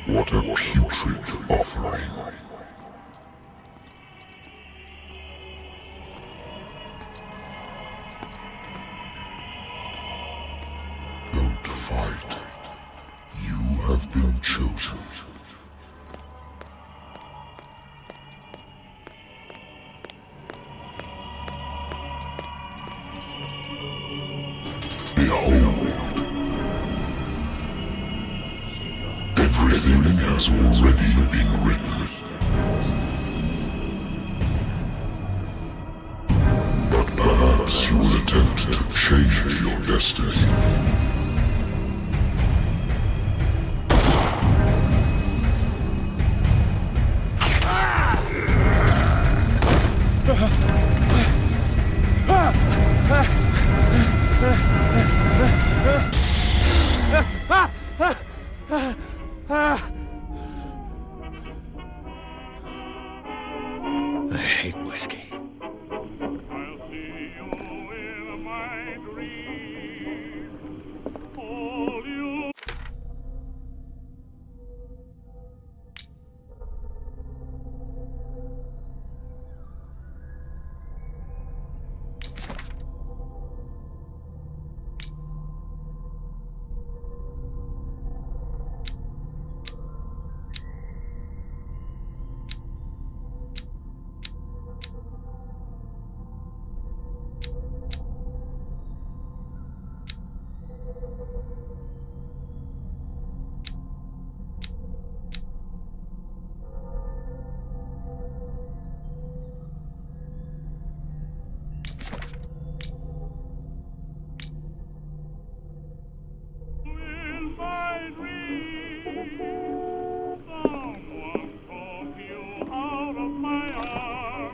What a putrid offering. Don't fight. You have been chosen. Behold. Everything has already been written. But perhaps you will attempt to change your destiny. I hate whiskey.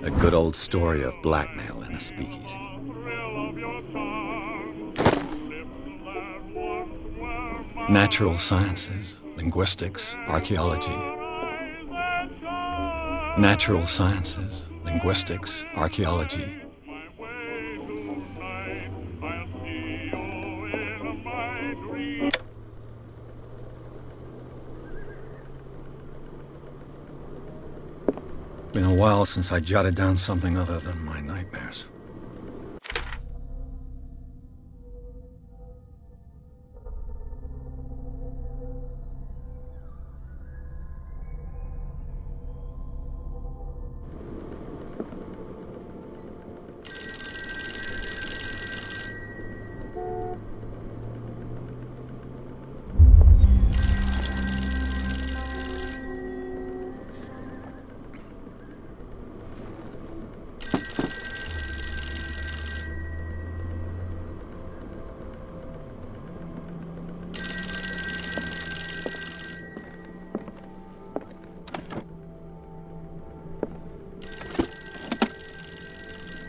A good old story of blackmail in a speakeasy. Natural sciences, linguistics, archaeology. Natural sciences, linguistics, archaeology. Been a while since I jotted down something other than my nightmares.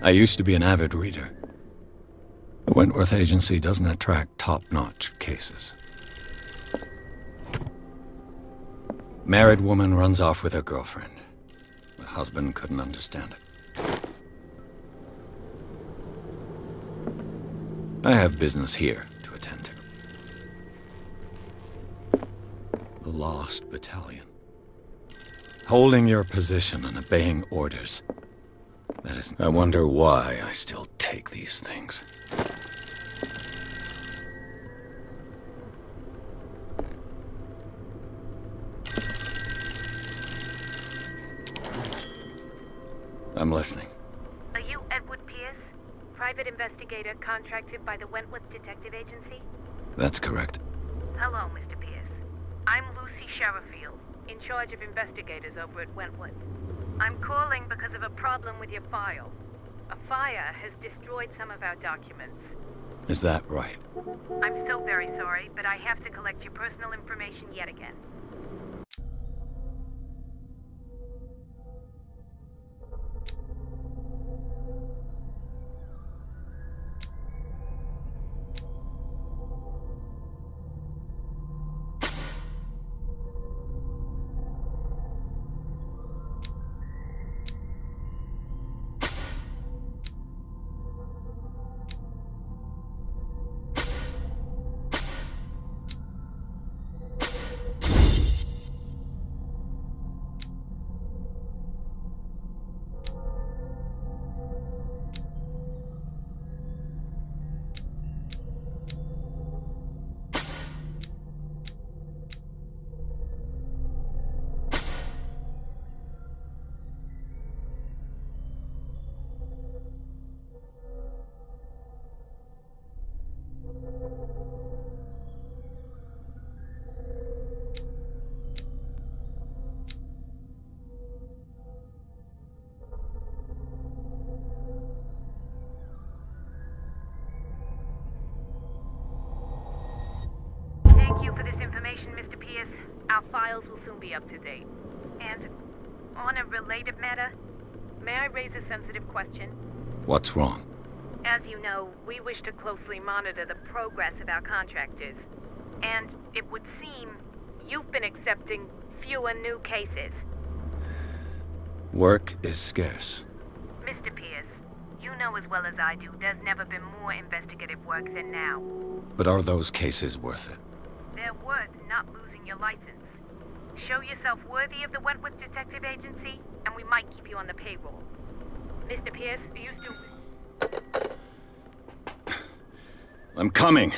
I used to be an avid reader. The Wentworth Agency doesn't attract top-notch cases. Married woman runs off with her girlfriend. The husband couldn't understand it. I have business here to attend to. The Lost Battalion. Holding your position and obeying orders. That is, I wonder why I still take these things. I'm listening. Are you Edward Pierce, private investigator contracted by the Wentworth Detective Agency? That's correct. Hello, Mr. Pierce. I'm Lucy Sherifield, in charge of investigators over at Wentworth. I'm calling because of a problem with your file. A fire has destroyed some of our documents. Is that right? I'm so very sorry, but I have to collect your personal information yet again. Our files will soon be up to date. And on a related matter, may I raise a sensitive question? What's wrong? As you know, we wish to closely monitor the progress of our contractors. And it would seem you've been accepting fewer new cases. Work is scarce. Mr. Pierce, you know as well as I do, there's never been more investigative work than now. But are those cases worth it? They're worth not losing your license. Show yourself worthy of the Wentworth Detective Agency, and we might keep you on the payroll. Mr. Pierce, are you still... I'm coming.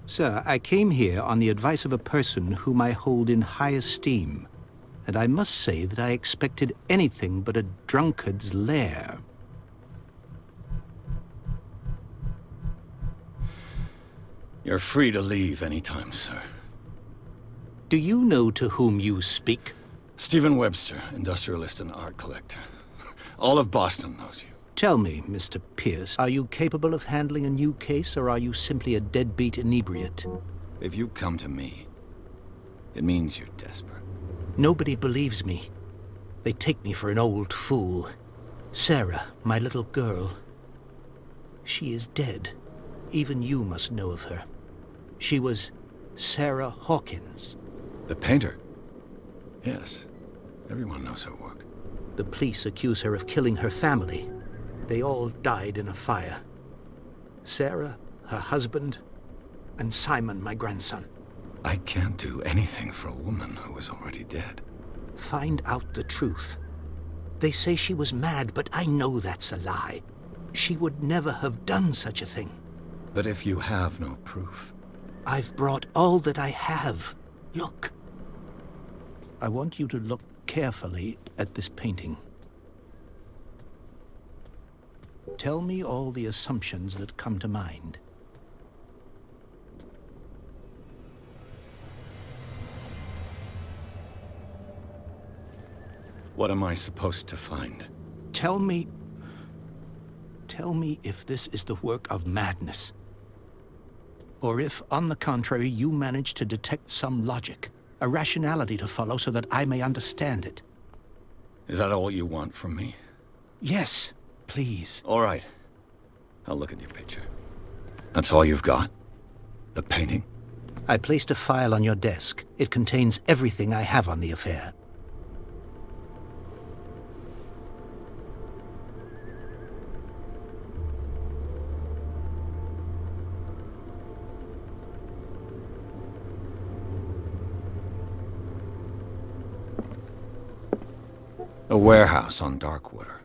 Sir, I came here on the advice of a person whom I hold in high esteem, and I must say that I expected anything but a drunkard's lair. You're free to leave anytime, sir. Do you know to whom you speak? Stephen Webster, industrialist and art collector. All of Boston knows you. Tell me, Mr. Pierce, are you capable of handling a new case, or are you simply a deadbeat inebriate? If you come to me, it means you're desperate. Nobody believes me. They take me for an old fool. Sarah, my little girl, she is dead. Even you must know of her. She was Sarah Hawkins. The painter? Yes. Everyone knows her work. The police accuse her of killing her family. They all died in a fire. Sarah, her husband, and Simon, my grandson. I can't do anything for a woman who is already dead. Find out the truth. They say she was mad, but I know that's a lie. She would never have done such a thing. But if you have no proof... I've brought all that I have. Look. I want you to look carefully at this painting. Tell me all the assumptions that come to mind. What am I supposed to find? Tell me if this is the work of madness. Or if, on the contrary, you manage to detect some logic, a rationality to follow so that I may understand it. Is that all you want from me? Yes, please. All right. I'll look at your picture. That's all you've got? The painting? I placed a file on your desk. It contains everything I have on the affair. A warehouse on Darkwater.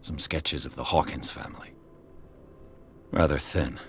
Some sketches of the Hawkins family. Rather thin.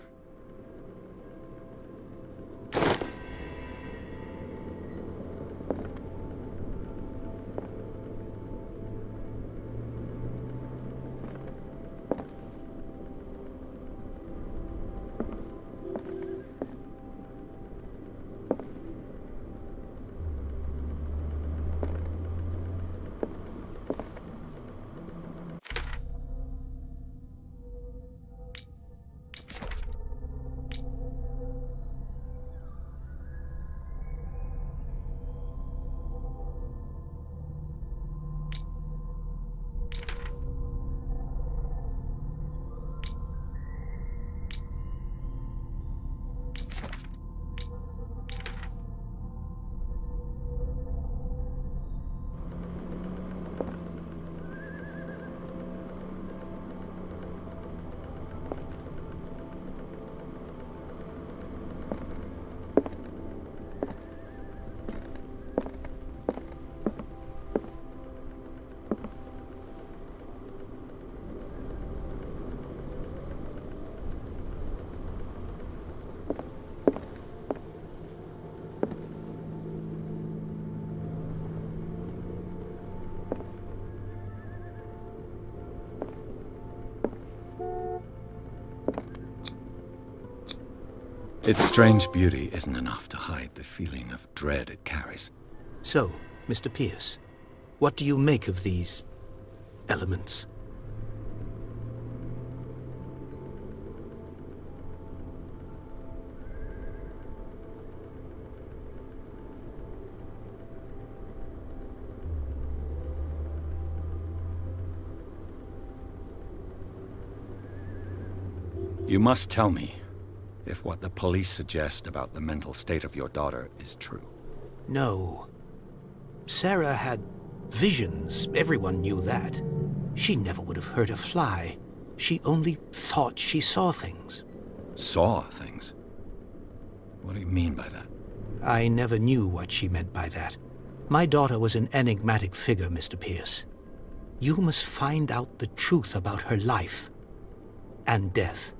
Its strange beauty isn't enough to hide the feeling of dread it carries. So, Mr. Pierce, What do you make of these elements? You must tell me if what the police suggest about the mental state of your daughter is true. No. Sarah had visions. Everyone knew that. She never would have hurt a fly. She only thought she saw things. Saw things? What do you mean by that? I never knew what she meant by that. My daughter was an enigmatic figure, Mr. Pierce. You must find out the truth about her life and death.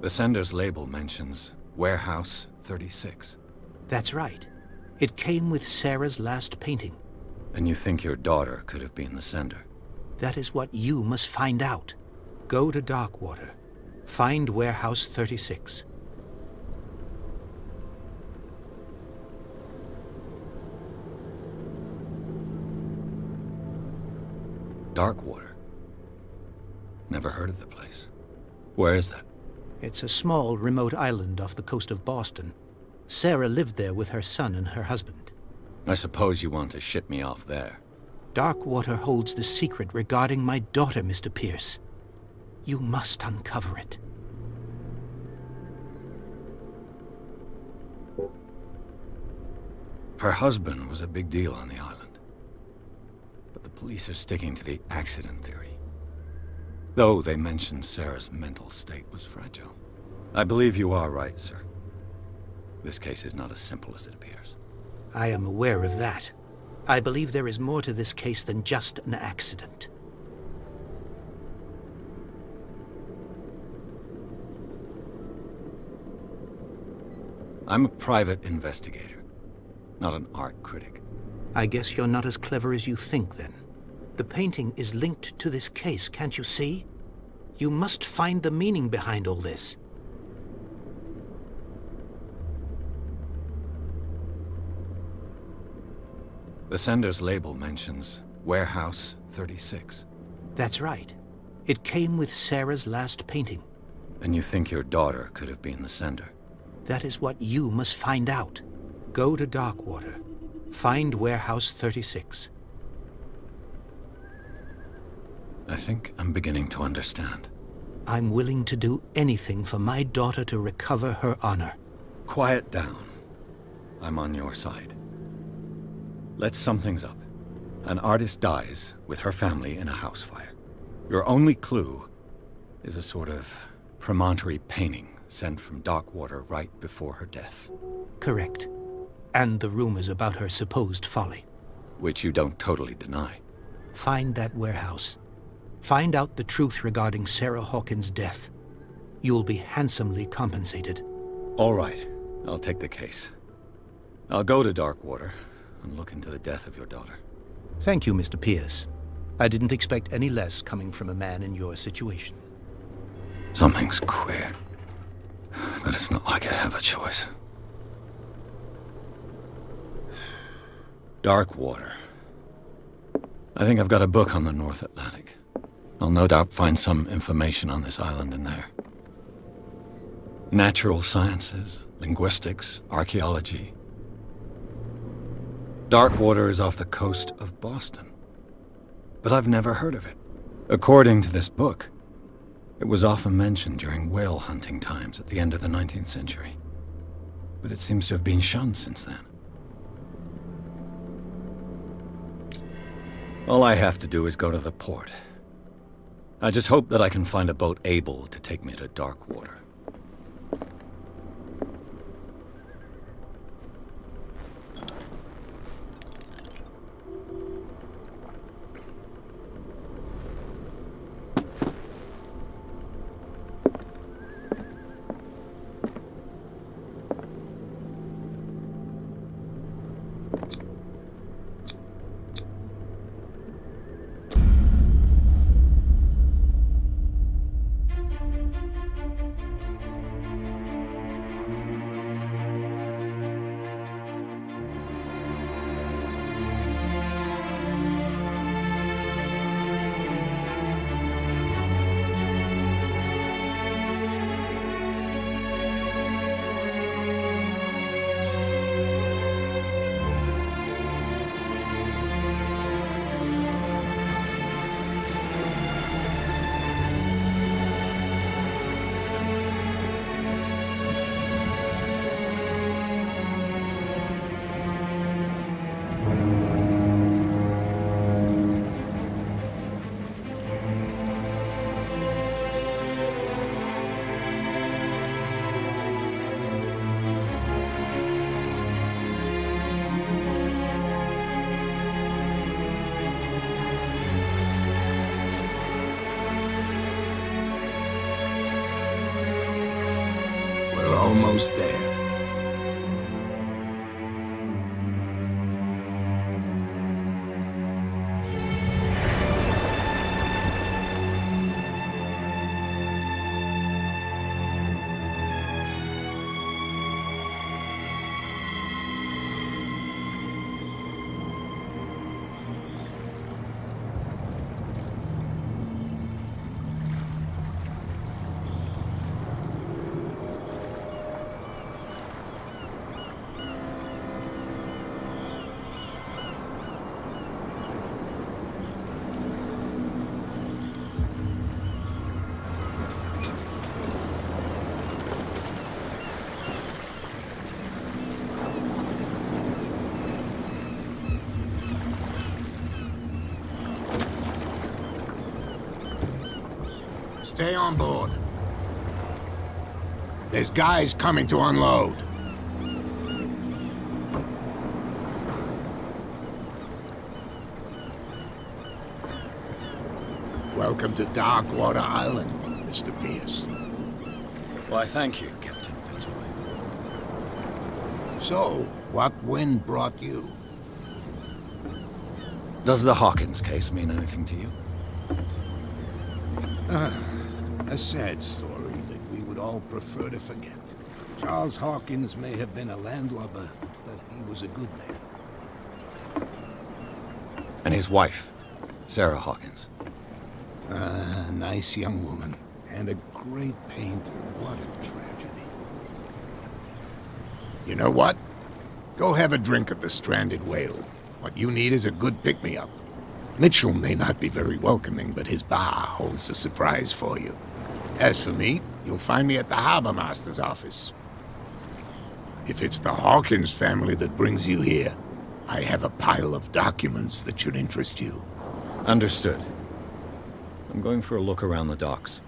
The sender's label mentions Warehouse 36. That's right. It came with Sarah's last painting. And you think your daughter could have been the sender? That is what you must find out. Go to Darkwater. Find Warehouse 36. Darkwater? Never heard of the place. Where is that? It's a small, remote island off the coast of Boston. Sarah lived there with her son and her husband. I suppose you want to ship me off there. Darkwater holds the secret regarding my daughter, Mr. Pierce. You must uncover it. Her husband was a big deal on the island. But the police are sticking to the accident theory. Though they mentioned Sarah's mental state was fragile. I believe you are right, sir. This case is not as simple as it appears. I am aware of that. I believe there is more to this case than just an accident. I'm a private investigator, not an art critic. I guess you're not as clever as you think, then. The painting is linked to this case, can't you see? You must find the meaning behind all this. The sender's label mentions Warehouse 36. That's right. It came with Sarah's last painting. And you think your daughter could have been the sender? That is what you must find out. Go to Darkwater. Find Warehouse 36. I think I'm beginning to understand. I'm willing to do anything for my daughter to recover her honor. Quiet down. I'm on your side. Let's sum things up. An artist dies with her family in a house fire. Your only clue is a sort of promontory painting sent from Darkwater right before her death. Correct. And the rumors about her supposed folly. Which you don't totally deny. Find that warehouse. Find out the truth regarding Sarah Hawkins' death. You'll be handsomely compensated. All right. I'll take the case. I'll go to Darkwater and look into the death of your daughter. Thank you, Mr. Pierce. I didn't expect any less coming from a man in your situation. Something's queer. But it's not like I have a choice. Darkwater. I think I've got a book on the North Atlantic. I'll no doubt find some information on this island in there. Natural sciences, linguistics, archaeology. Darkwater is off the coast of Boston. But I've never heard of it. According to this book, it was often mentioned during whale hunting times at the end of the 19th century. But it seems to have been shunned since then. All I have to do is go to the port. I just hope that I can find a boat able to take me to Darkwater. We're almost there. Stay on board. There's guys coming to unload. Welcome to Darkwater Island, Mr. Pierce. Why, thank you, Captain Fitzroy. So, what wind brought you? Does the Hawkins case mean anything to you? A sad story that we would all prefer to forget. Charles Hawkins may have been a landlubber, but he was a good man. And his wife, Sarah Hawkins. A nice young woman, and a great painter. What a tragedy. You know what? Go have a drink at the Stranded Whale. What you need is a good pick-me-up. Mitchell may not be very welcoming, but his bar holds a surprise for you. As for me, you'll find me at the Harbor Master's office. If it's the Hawkins family that brings you here, I have a pile of documents that should interest you. Understood. I'm going for a look around the docks.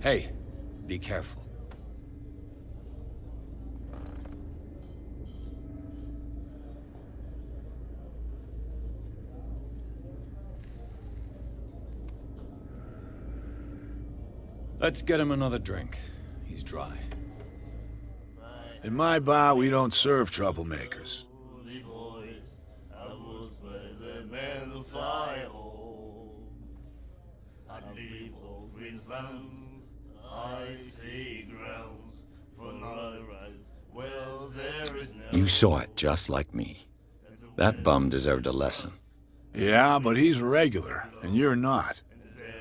Hey, be careful. Let's get him another drink. He's dry. In my bar, we don't serve troublemakers. You saw it just like me. That bum deserved a lesson. Yeah, but he's a regular, and you're not.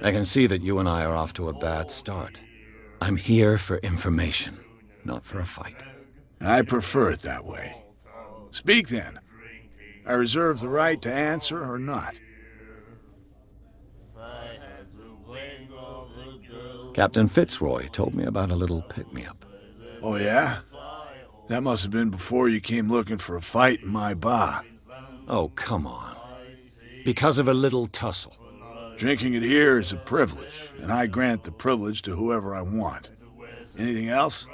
I can see that you and I are off to a bad start. I'm here for information, not for a fight. I prefer it that way. Speak then. I reserve the right to answer or not. Captain Fitzroy told me about a little pick-me-up. Oh, yeah? That must have been before you came looking for a fight in my bar. Oh, come on. Because of a little tussle. Drinking it here is a privilege, and I grant the privilege to whoever I want. Anything else?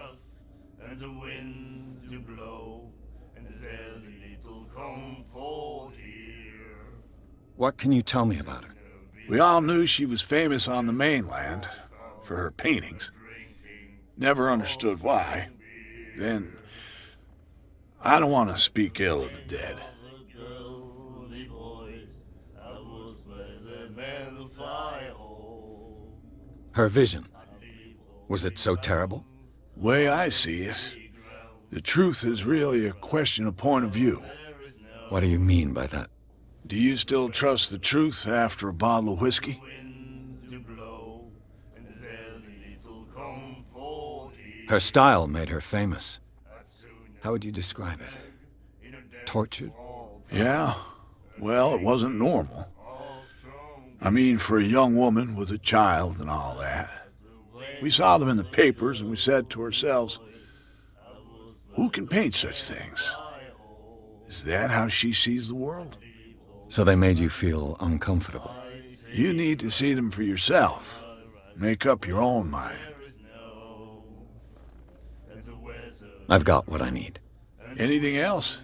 What can you tell me about her? We all knew she was famous on the mainland for her paintings. Never understood why. Then, I don't want to speak ill of the dead. Her vision. Was it so terrible? Way I see it, the truth is really a question of point of view. What do you mean by that? Do you still trust the truth after a bottle of whiskey? Her style made her famous. How would you describe it? Tortured? Yeah. Well, it wasn't normal. I mean, for a young woman with a child and all that. We saw them in the papers and we said to ourselves, who can paint such things? Is that how she sees the world? So they made you feel uncomfortable? You need to see them for yourself. Make up your own mind. I've got what I need. Anything else?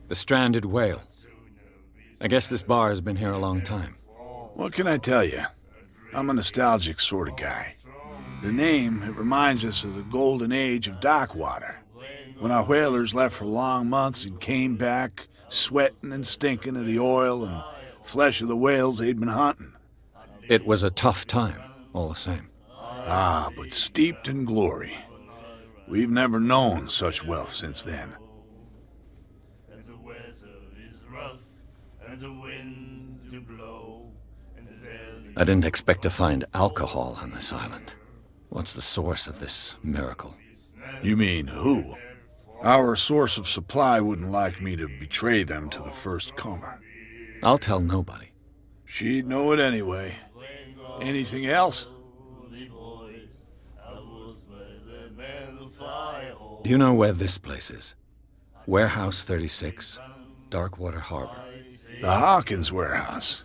The stranded whale. I guess this bar has been here a long time. What can I tell you? I'm a nostalgic sort of guy. The name, it reminds us of the golden age of dockwater, when our whalers left for long months and came back sweating and stinking of the oil and flesh of the whales they'd been hunting. It was a tough time, all the same. Ah, but steeped in glory. We've never known such wealth since then. I didn't expect to find alcohol on this island. What's the source of this miracle? You mean who? Our source of supply wouldn't like me to betray them to the first comer. I'll tell nobody. She'd know it anyway. Anything else? Do you know where this place is? Warehouse 36, Darkwater Harbor. The Hawkins warehouse.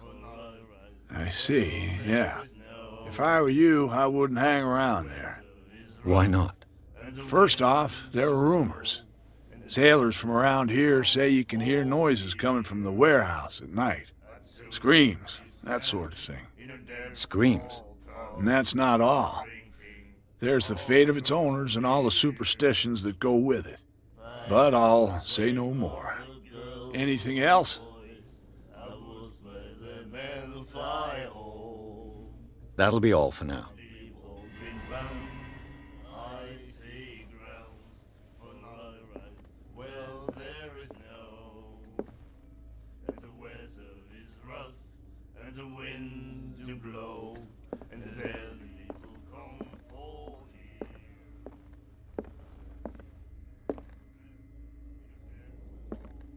I see, yeah. If I were you, I wouldn't hang around there. Why not? First off, there are rumors. Sailors from around here say you can hear noises coming from the warehouse at night. Screams, that sort of thing. Screams. And that's not all. There's the fate of its owners and all the superstitions that go with it. But I'll say no more. Anything else? That'll be all for now.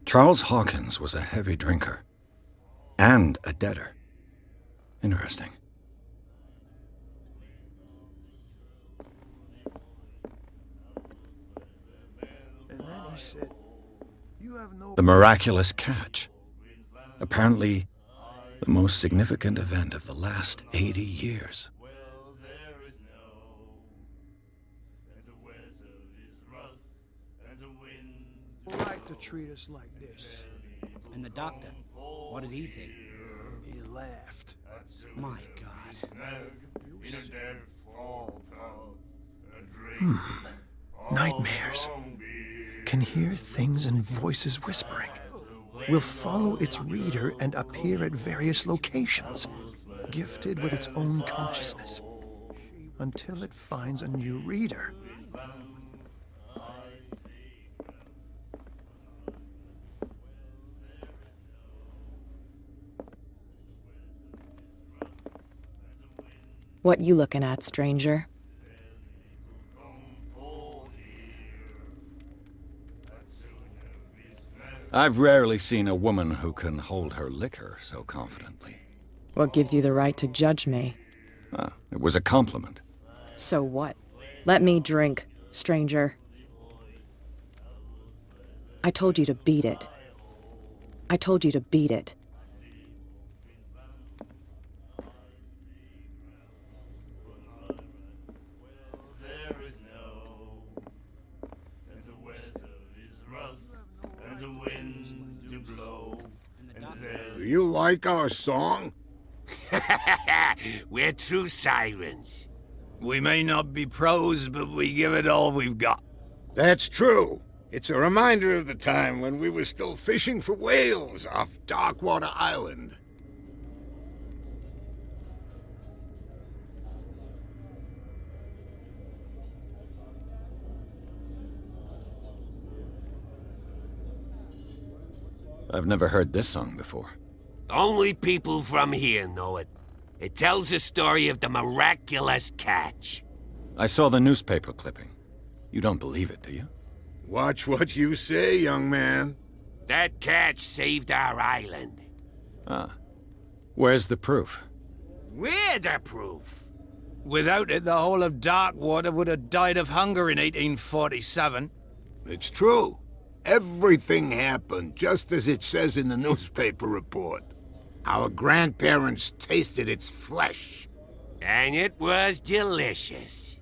Charles Hawkins was a heavy drinker. And a debtor. Interesting. And then he said, "You have no..." The miraculous catch. Apparently, the most significant event of the last 80 years. Right to treat us like this. And the doctor, what did he say? He laughed. My God. Nightmares. Can hear things and voices whispering. Will follow its reader and appear at various locations, gifted with its own consciousness, until it finds a new reader. What you looking at, stranger? I've rarely seen a woman who can hold her liquor so confidently. What gives you the right to judge me? Ah, it was a compliment. So what? Let me drink, stranger. I told you to beat it. I told you to beat it. Do you like our song? We're true sirens. We may not be pros, but we give it all we've got. That's true. It's a reminder of the time when we were still fishing for whales off Darkwater Island. I've never heard this song before. Only people from here know it. It tells the story of the miraculous catch. I saw the newspaper clipping. You don't believe it, do you? Watch what you say, young man. That catch saved our island. Ah. Where's the proof? We're the proof. Without it, the whole of Darkwater would have died of hunger in 1847. It's true. Everything happened just as it says in the newspaper report. Our grandparents tasted its flesh. And it was delicious.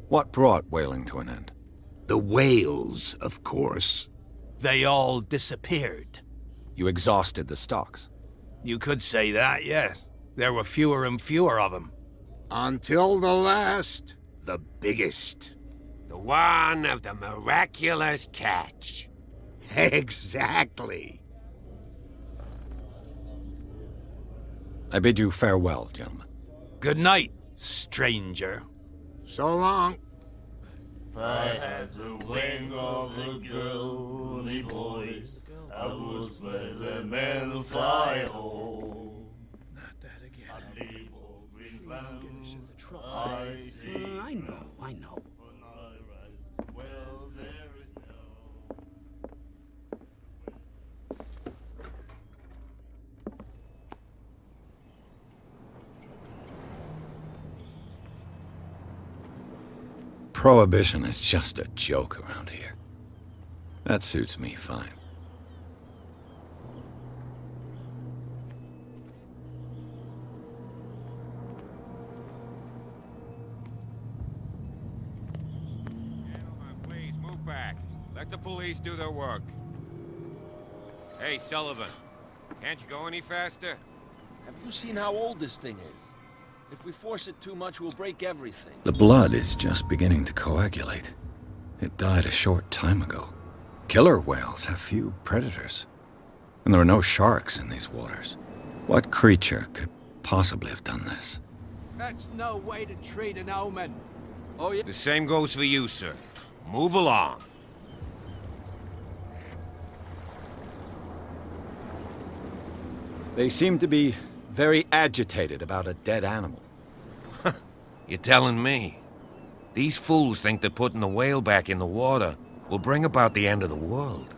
What brought whaling to an end? The whales, of course. They all disappeared. You exhausted the stocks. You could say that, yes. There were fewer and fewer of them. Until the last, the biggest. The one of the miraculous catch. Exactly. I bid you farewell, gentlemen. Good night, stranger. So long. If I had the wings of the girly boys, I would spread them and fly home. Not that again. I'd leave all green lands I see. I know. Well, there is no... Prohibition is just a joke around here. That suits me fine. Gentlemen, please move back. Let the police do their work. Hey, Sullivan. Can't you go any faster? Have you seen how old this thing is? If we force it too much, we'll break everything. The blood is just beginning to coagulate. It died a short time ago. Killer whales have few predators. And there are no sharks in these waters. What creature could possibly have done this? That's no way to treat an omen. Oh, yeah? The same goes for you, sir. Move along. They seem to be very agitated about a dead animal. You're telling me? These fools think that putting the whale back in the water will bring about the end of the world.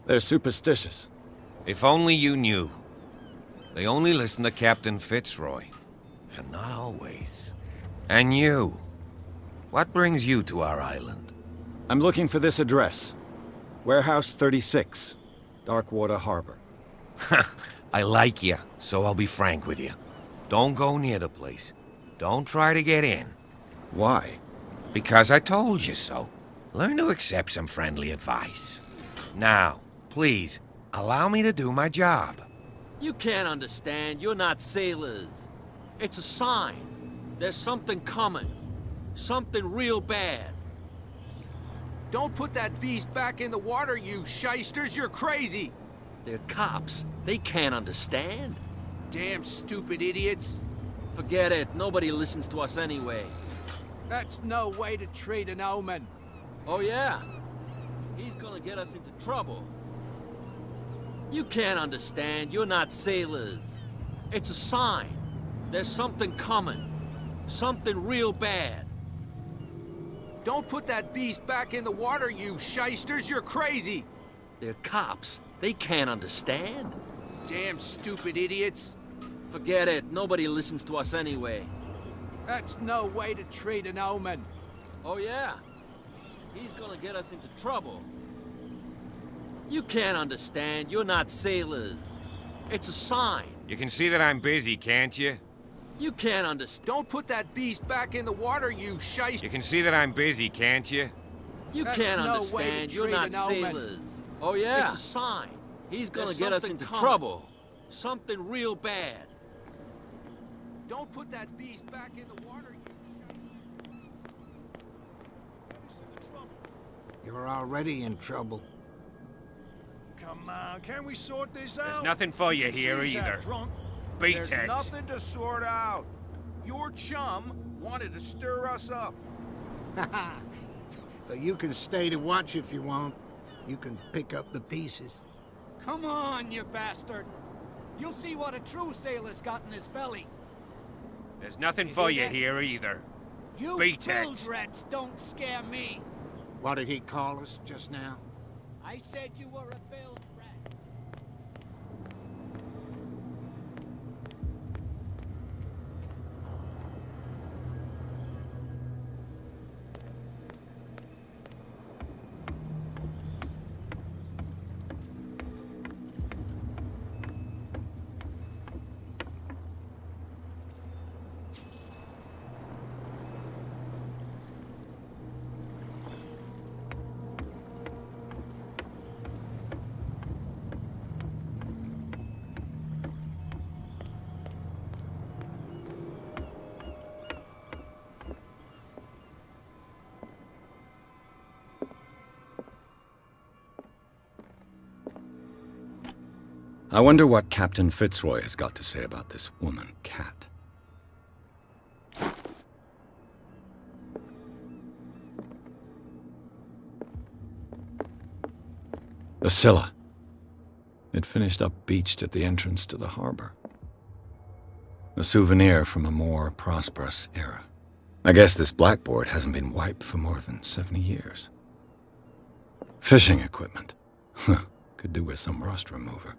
They're superstitious. If only you knew. They only listen to Captain Fitzroy. And not always. And you. What brings you to our island? I'm looking for this address. Warehouse 36, Darkwater Harbor. I like you, so I'll be frank with you. Don't go near the place. Don't try to get in. Why? Because I told you so. Learn to accept some friendly advice. Now, please, allow me to do my job. You can't understand. You're not sailors. It's a sign. There's something coming. Something real bad. Don't put that beast back in the water, you shysters. You're crazy. They're cops. They can't understand. Damn stupid idiots. Forget it. Nobody listens to us anyway. That's no way to treat an omen. Oh, yeah? He's gonna get us into trouble. You can't understand. You're not sailors. It's a sign. There's something coming. Something real bad. Don't put that beast back in the water, you shysters. You're crazy. They're cops. They can't understand. Damn stupid idiots. Forget it. Nobody listens to us anyway. That's no way to treat an omen. Oh, yeah? He's gonna get us into trouble. You can't understand. You're not sailors. It's a sign. You can see that I'm busy, can't you? You can't understand. Don't put that beast back in the water, you shyster. You can see that I'm busy, can't you? You can't understand. You're not sailors. Oh, yeah? It's a sign. He's gonna get us into trouble. Something real bad. Don't put that beast back in the water, you shyster. You're already in trouble. Come on, can we sort this out? There's nothing for you here either. Beat There's it. nothing to sort out. Your chum wanted to stir us up. But you can stay to watch if you want. You can pick up the pieces. Come on, you bastard! You'll see what a true sailor's got in his belly. There's nothing for you here either. You Beat it. bilge rats don't scare me. What did he call us just now? I said you were a bilge rat. I wonder what Captain Fitzroy has got to say about this woman, Cat. The Scylla. It finished up beached at the entrance to the harbor. A souvenir from a more prosperous era. I guess this blackboard hasn't been wiped for more than 70 years. Fishing equipment. Could do with some rust remover.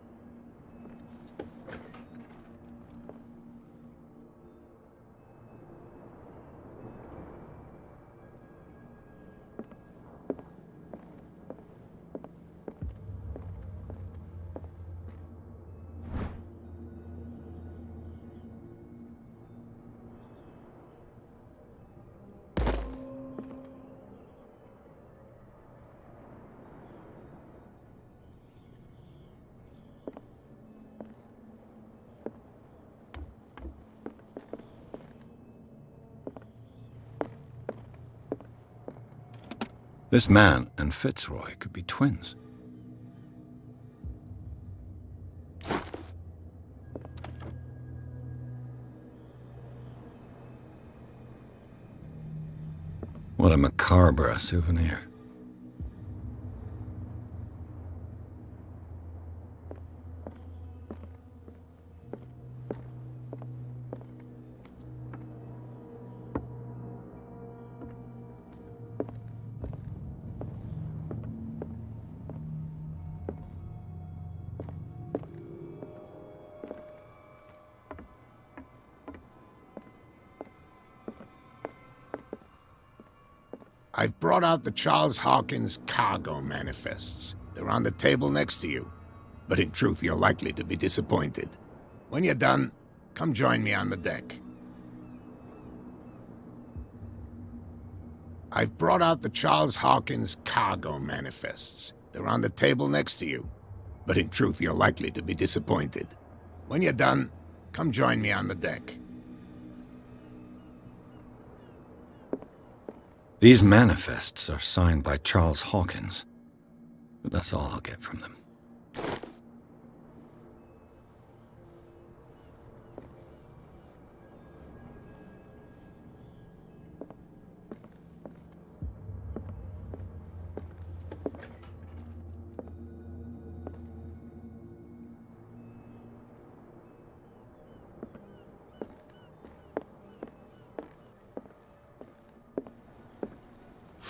This man and Fitzroy could be twins. What a macabre souvenir. I've brought out the Charles Hawkins cargo manifests. They're on the table next to you. But in truth, you're likely to be disappointed. When you're done, come join me on the deck. I've brought out the Charles Hawkins cargo manifests. They're on the table next to you. But in truth, you're likely to be disappointed. When you're done, come join me on the deck. These manifests are signed by Charles Hawkins, but that's all I'll get from them.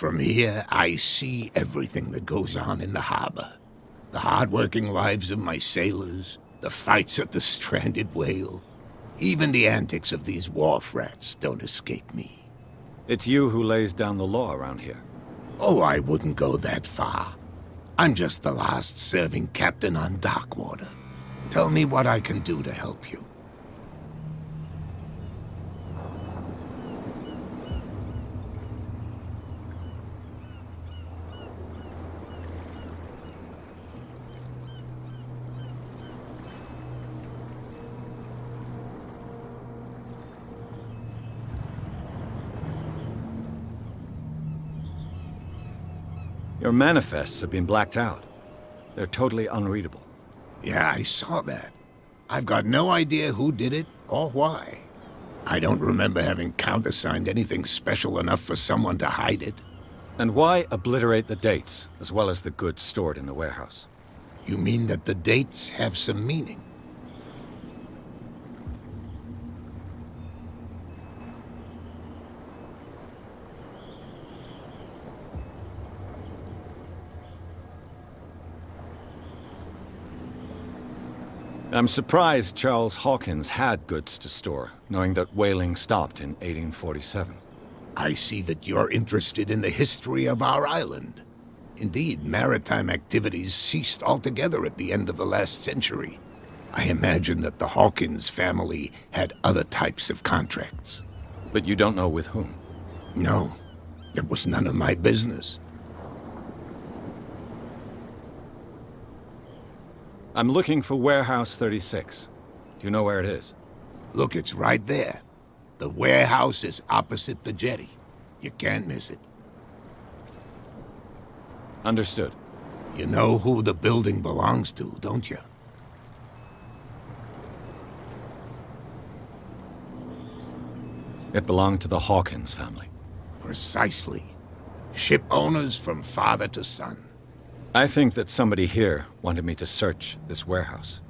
From here, I see everything that goes on in the harbor. The hard-working lives of my sailors, the fights at the stranded whale. Even the antics of these wharf rats don't escape me. It's you who lays down the law around here. Oh, I wouldn't go that far. I'm just the last serving captain on Darkwater. Tell me what I can do to help you. Your manifests have been blacked out. They're totally unreadable. Yeah, I saw that. I've got no idea who did it or why. I don't remember having countersigned anything special enough for someone to hide it. And why obliterate the dates, as well as the goods stored in the warehouse? You mean that the dates have some meaning? I'm surprised Charles Hawkins had goods to store, knowing that whaling stopped in 1847. I see that you're interested in the history of our island. Indeed, maritime activities ceased altogether at the end of the last century. I imagine that the Hawkins family had other types of contracts. But you don't know with whom? No, it was none of my business. I'm looking for Warehouse 36. Do you know where it is? Look, it's right there. The warehouse is opposite the jetty. You can't miss it. Understood. You know who the building belongs to, don't you? It belonged to the Hawkins family. Precisely. Ship owners from father to son. I think that somebody here wanted me to search this warehouse.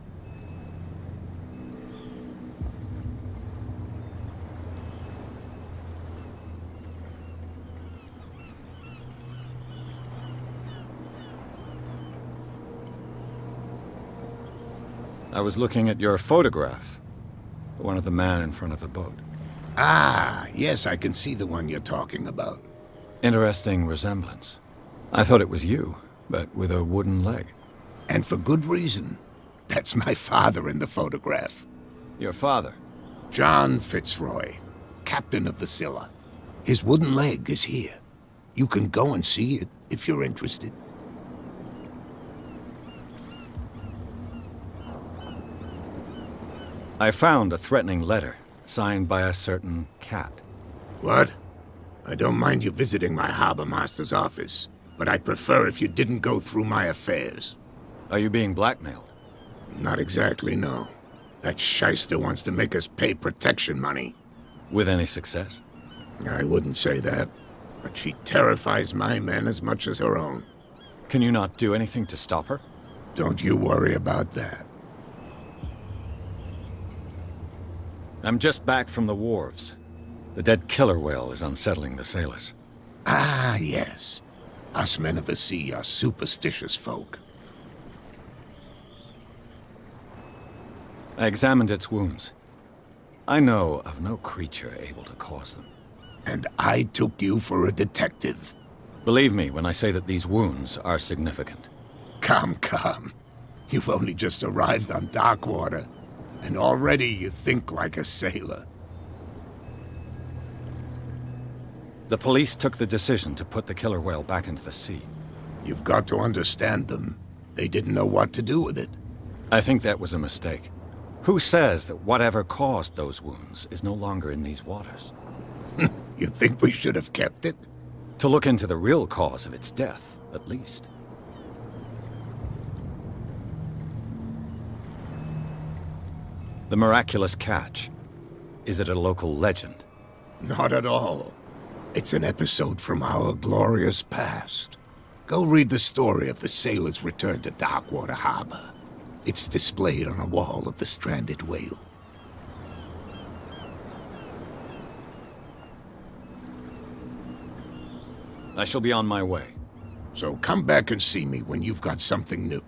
I was looking at your photograph. One of the man in front of the boat. Ah, yes, I can see the one you're talking about. Interesting resemblance. I thought it was you, but with a wooden leg. And for good reason. That's my father in the photograph. Your father? John Fitzroy, captain of the Scylla. His wooden leg is here. You can go and see it if you're interested. I found a threatening letter, signed by a certain cat. What? I don't mind you visiting my harbor master's office, but I'd prefer if you didn't go through my affairs. Are you being blackmailed? Not exactly, no. That shyster wants to make us pay protection money. With any success? I wouldn't say that, but she terrifies my men as much as her own. Can you not do anything to stop her? Don't you worry about that. I'm just back from the wharves. The dead killer whale is unsettling the sailors. Ah, yes. Us men of the sea are superstitious folk. I examined its wounds. I know of no creature able to cause them. And I took you for a detective. Believe me when I say that these wounds are significant. Come, come. You've only just arrived on Darkwater, and already you think like a sailor. The police took the decision to put the killer whale back into the sea. You've got to understand them. They didn't know what to do with it. I think that was a mistake. Who says that whatever caused those wounds is no longer in these waters? You think we should have kept it? To look into the real cause of its death, at least. The miraculous catch. Is it a local legend? Not at all. It's an episode from our glorious past. Go read the story of the sailor's return to Darkwater Harbor. It's displayed on a wall of the stranded whale. I shall be on my way. So come back and see me when you've got something new.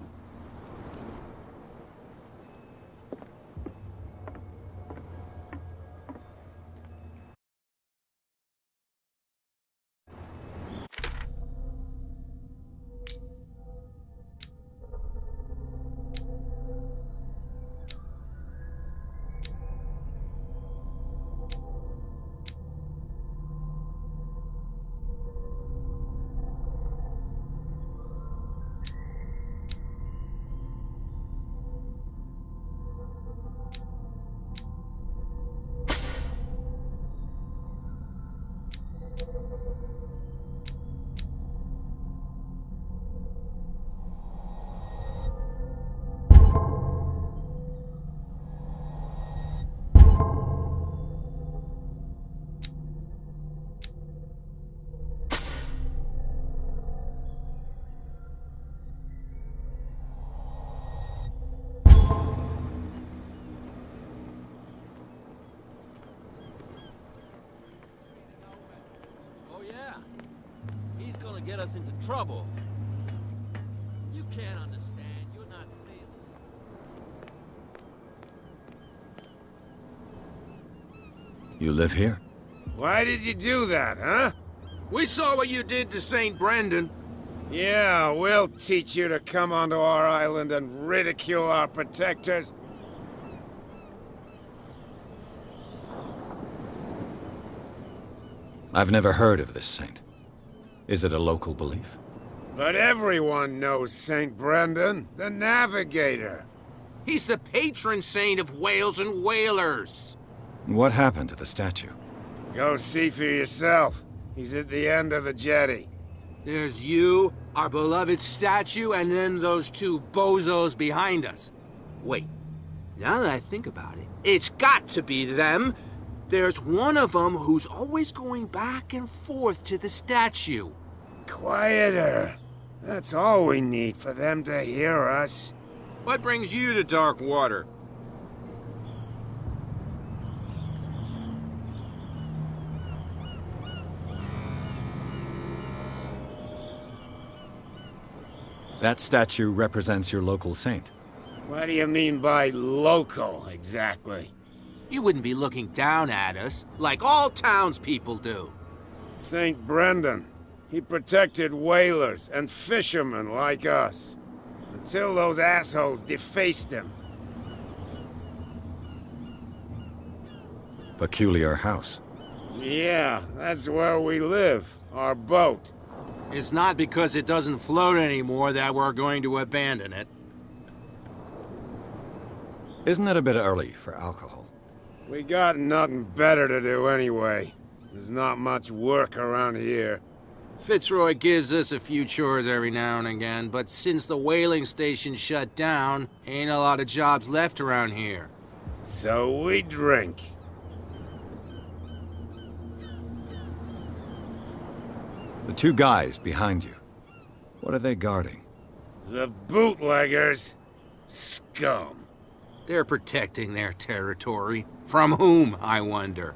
get us into trouble. You can't understand. You're not sailors. You live here? Why did you do that, huh? We saw what you did to St. Brendan. Yeah, we'll teach you to come onto our island and ridicule our protectors. I've never heard of this saint. Is it a local belief? But everyone knows St. Brendan, the navigator. He's the patron saint of whales and whalers. What happened to the statue? Go see for yourself. He's at the end of the jetty. There's you, our beloved statue, and then those two bozos behind us. Wait, now that I think about it, it's got to be them. There's one of them who's always going back and forth to the statue. Quieter. That's all we need for them to hear us. What brings you to dark water? That statue represents your local saint. What do you mean by local, exactly? You wouldn't be looking down at us, like all townspeople do. St. Brendan. He protected whalers and fishermen like us. Until those assholes defaced him. Peculiar house. Yeah, that's where we live. Our boat. It's not because it doesn't float anymore that we're going to abandon it. Isn't it a bit early for alcohol? We got nothing better to do anyway. There's not much work around here. Fitzroy gives us a few chores every now and again, but since the whaling station shut down, ain't a lot of jobs left around here. So we drink. The two guys behind you. What are they guarding? The bootleggers. Scum. They're protecting their territory. From whom, I wonder?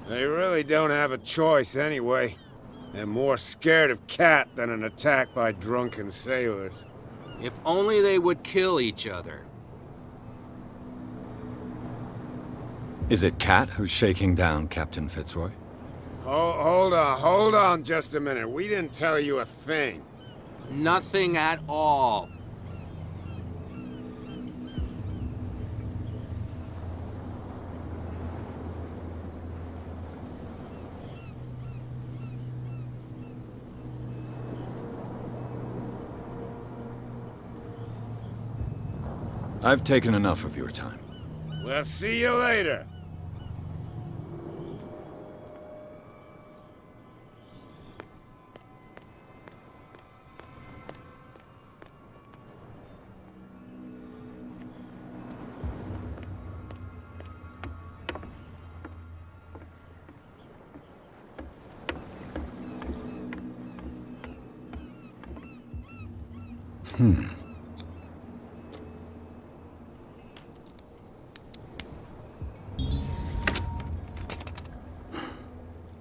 They really don't have a choice anyway. They're more scared of Cat than an attack by drunken sailors. If only they would kill each other. Is it Cat who's shaking down Captain Fitzroy? Hold on just a minute. We didn't tell you a thing. Nothing at all. I've taken enough of your time. We'll see you later.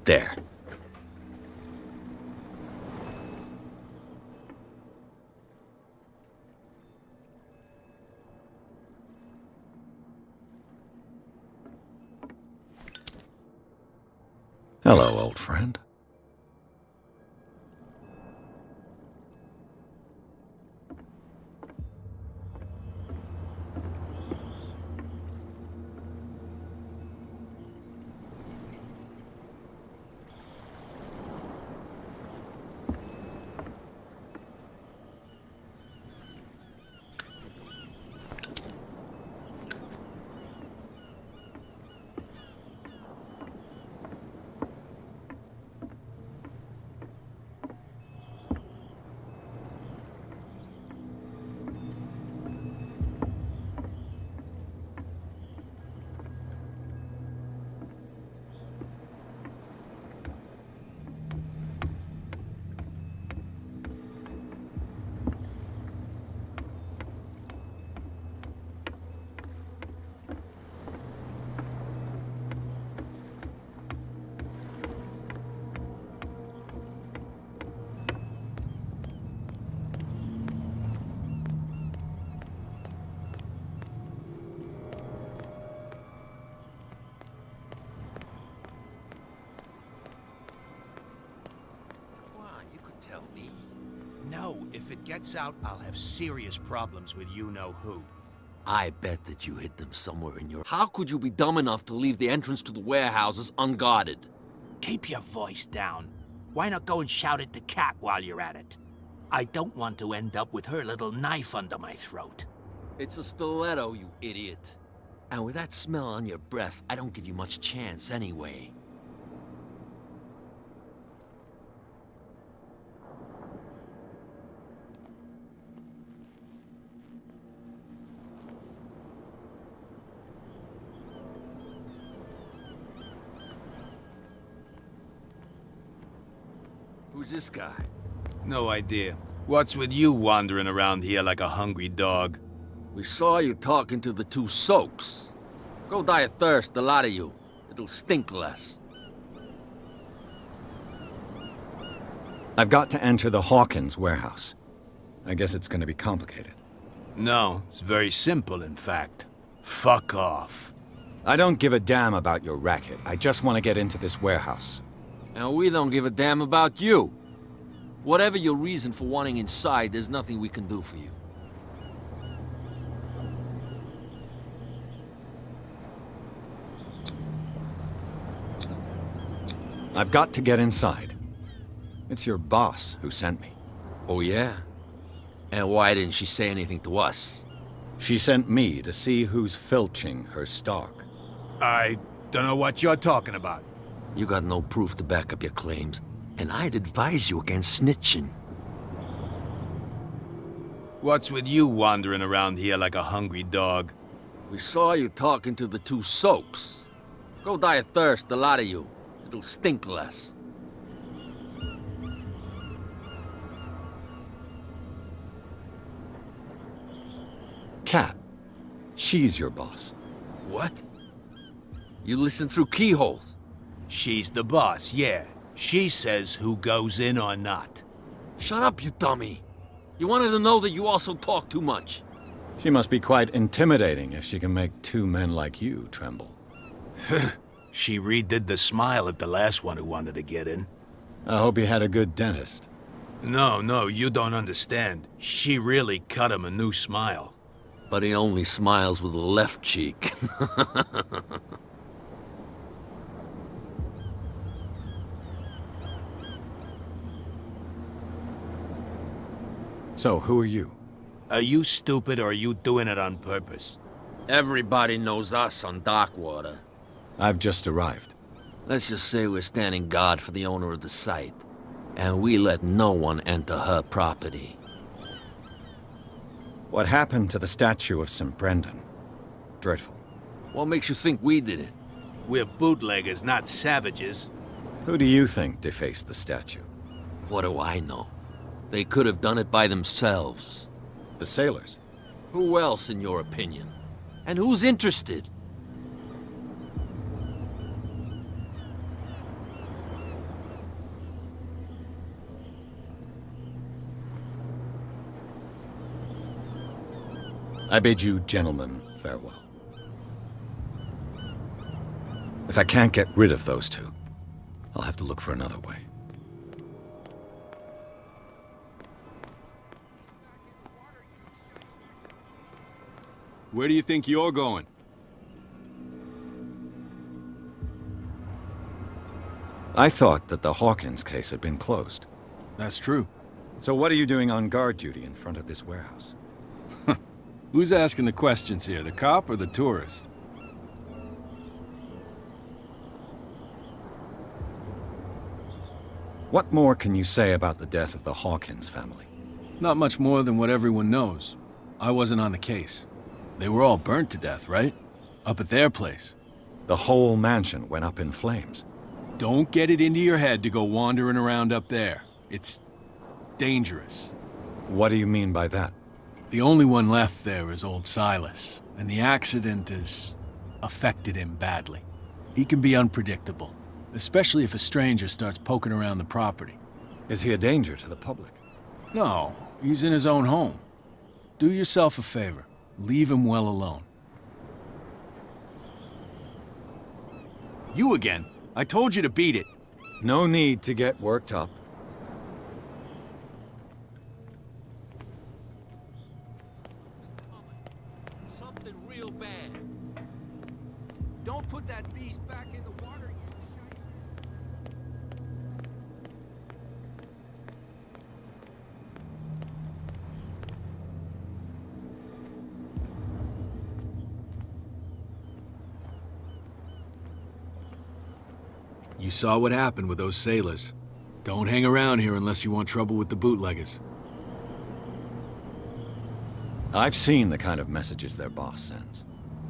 There. Hello, old friend. you could tell me. No, if it gets out, I'll have serious problems with you-know-who. I bet that you hid them somewhere in your... How could you be dumb enough to leave the entrance to the warehouses unguarded? Keep your voice down. Why not go and shout at the cat while you're at it? I don't want to end up with her little knife under my throat. It's a stiletto, you idiot. And with that smell on your breath, I don't give you much chance anyway. Who's this guy? No idea. What's with you wandering around here like a hungry dog? We saw you talking to the two soaks. Go die of thirst, the lot of you. It'll stink less. I've got to enter the Hawkins warehouse. I guess it's going to be complicated. No, it's very simple, in fact. Fuck off. I don't give a damn about your racket. I just want to get into this warehouse. And we don't give a damn about you. Whatever your reason for wanting inside, there's nothing we can do for you. I've got to get inside. It's your boss who sent me. Oh, yeah? And why didn't she say anything to us? She sent me to see who's filching her stock. I don't know what you're talking about. You got no proof to back up your claims, and I'd advise you against snitching. What's with you wandering around here like a hungry dog? We saw you talking to the two soaks. Go die of thirst, the lot of you. It'll stink less. Kat, she's your boss. What? You listen through keyholes? She's the boss, yeah. She says who goes in or not. Shut up, you dummy. You wanted to know that you also talk too much. She must be quite intimidating if she can make two men like you tremble. She redid the smile of the last one who wanted to get in. I hope he had a good dentist. No, you don't understand. She really cut him a new smile. But he only smiles with the left cheek. So, who are you? Are you stupid or are you doing it on purpose? Everybody knows us on Darkwater. I've just arrived. Let's just say we're standing guard for the owner of the site. And we let no one enter her property. What happened to the statue of St. Brendan? Dreadful. What makes you think we did it? We're bootleggers, not savages. Who do you think defaced the statue? What do I know? They could have done it by themselves. The sailors? Who else, in your opinion? And who's interested? I bid you gentlemen farewell. If I can't get rid of those two, I'll have to look for another way. Where do you think you're going? I thought that the Hawkins case had been closed. That's true. So what are you doing on guard duty in front of this warehouse? Who's asking the questions here, the cop or the tourist? What more can you say about the death of the Hawkins family? Not much more than what everyone knows. I wasn't on the case. They were all burnt to death, right? Up at their place. The whole mansion went up in flames. Don't get it into your head to go wandering around up there. It's dangerous. What do you mean by that? The only one left there is old Silas, and the accident has affected him badly. He can be unpredictable, especially if a stranger starts poking around the property. Is he a danger to the public? No, he's in his own home. Do yourself a favor. Leave him well alone. You again? I told you to beat it. No need to get worked up. You saw what happened with those sailors. Don't hang around here unless you want trouble with the bootleggers. I've seen the kind of messages their boss sends.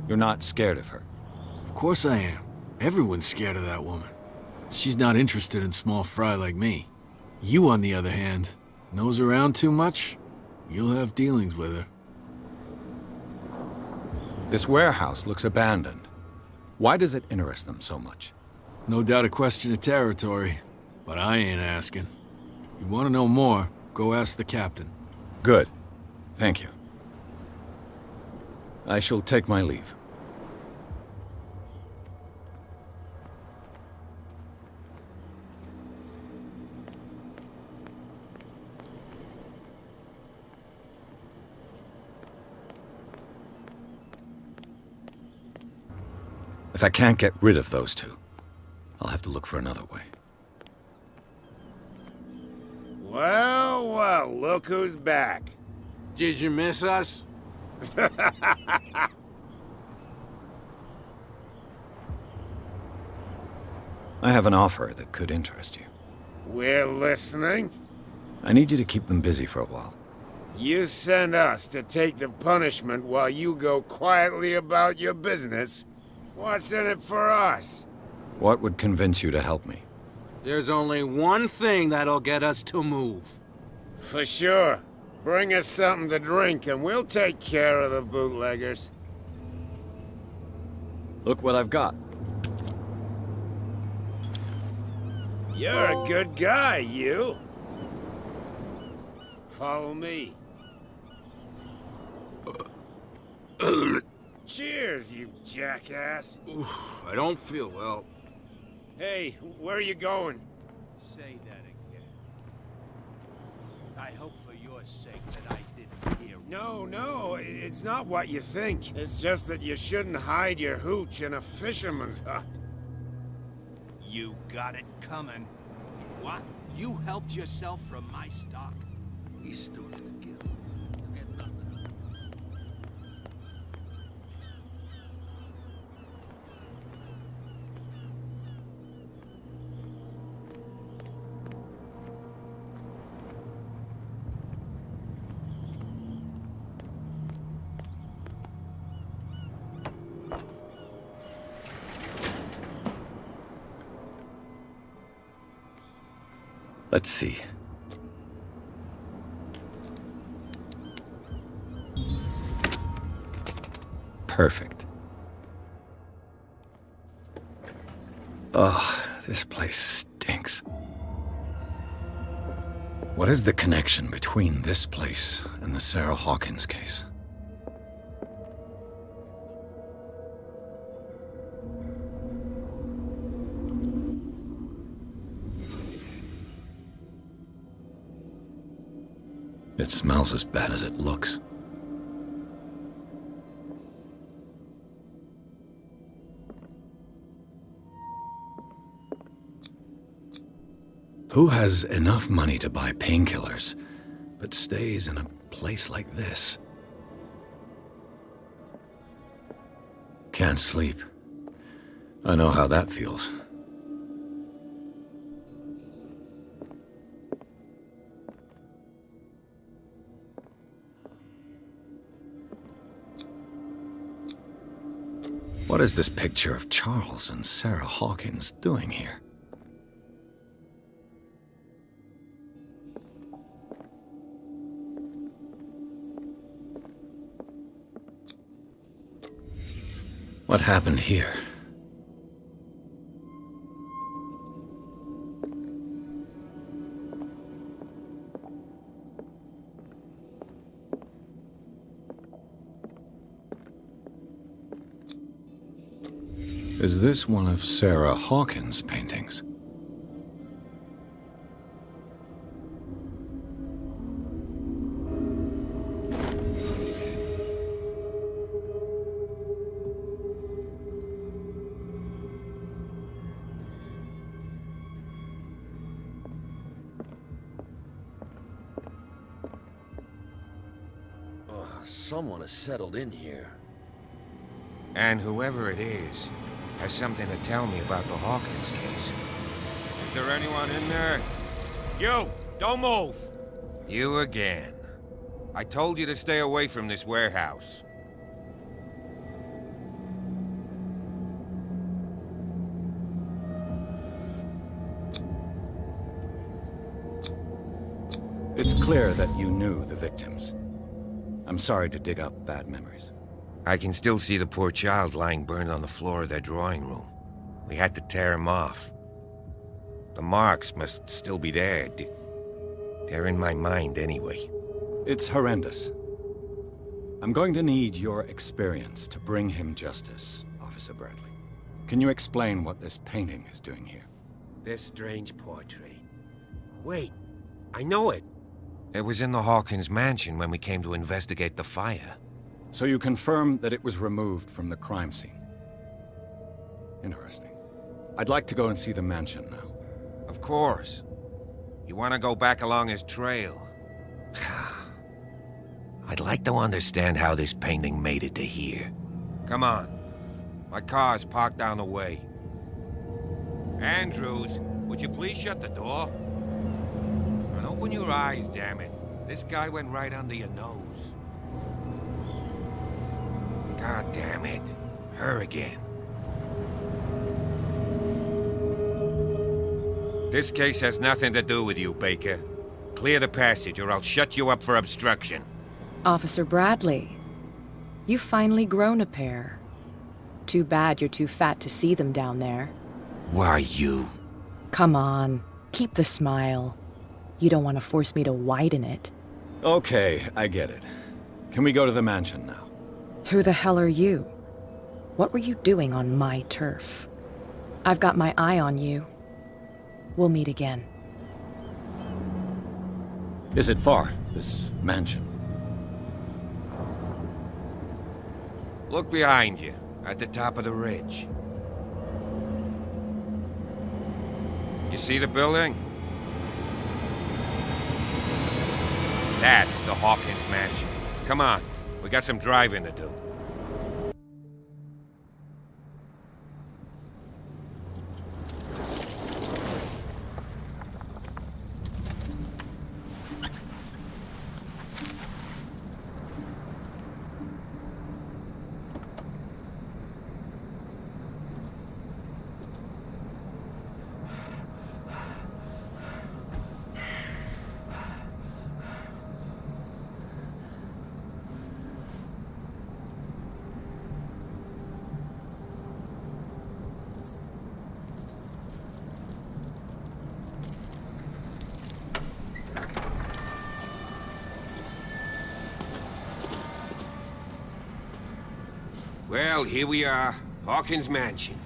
You're not scared of her? Of course I am. Everyone's scared of that woman. She's not interested in small fry like me. You, on the other hand, nose around too much, you'll have dealings with her. This warehouse looks abandoned. Why does it interest them so much? No doubt a question of territory, but I ain't asking. You want to know more, go ask the captain. Good. Thank you. I shall take my leave. If I can't get rid of those two, I'll have to look for another way. Well, well, look who's back. Did you miss us? I have an offer that could interest you. We're listening. I need you to keep them busy for a while. You send us to take the punishment while you go quietly about your business. What's in it for us? What would convince you to help me? There's only one thing that'll get us to move. For sure. Bring us something to drink and we'll take care of the bootleggers. Look what I've got. You're a good guy, you. Follow me. Cheers, you jackass. Oof, I don't feel well. Hey, where are you going? Say that again. I hope for your sake that I didn't hear. No, it's not what you think. It's just that you shouldn't hide your hooch in a fisherman's hut. You got it coming. What? You helped yourself from my stock? He's still to the gills. You'll get nothing. Let's see. Perfect. Oh, this place stinks. What is the connection between this place and the Sarah Hawkins case? It smells as bad as it looks. Who has enough money to buy painkillers, but stays in a place like this? Can't sleep. I know how that feels. What is this picture of Charles and Sarah Hawkins doing here? What happened here? Is this one of Sarah Hawkins' paintings? Someone has settled in here. And whoever it is has something to tell me about the Hawkins case. there anyone in there? You! Don't move! You again. I told you to stay away from this warehouse. It's clear that you knew the victims. I'm sorry to dig up bad memories. I can still see the poor child lying burned on the floor of their drawing room. We had to tear him off. The marks must still be there. They're in my mind anyway. It's horrendous. I'm going to need your experience to bring him justice, Officer Bradley. Can you explain what this painting is doing here? This strange portrait. Wait, I know it. It was in the Hawkins mansion when we came to investigate the fire. So you confirm that it was removed from the crime scene? Interesting. I'd like to go and see the mansion now. Of course. You want to go back along his trail? I'd like to understand how this painting made it to here. Come on. My car's parked down the way. Andrews, would you please shut the door? And open your eyes, damn it. This guy went right under your nose. God damn it. Her again. This case has nothing to do with you, Baker. Clear the passage or I'll shut you up for obstruction. Officer Bradley, you've finally grown a pair. Too bad you're too fat to see them down there. Why you? Come on, keep the smile. You don't want to force me to widen it. Okay, I get it. Can we go to the mansion now? Who the hell are you? What were you doing on my turf? I've got my eye on you. We'll meet again. Is it far, this mansion? Look behind you, at the top of the ridge. You see the building? That's the Hawkins mansion. Come on, we got some driving to do. Well, here we are. Hawkins Mansion.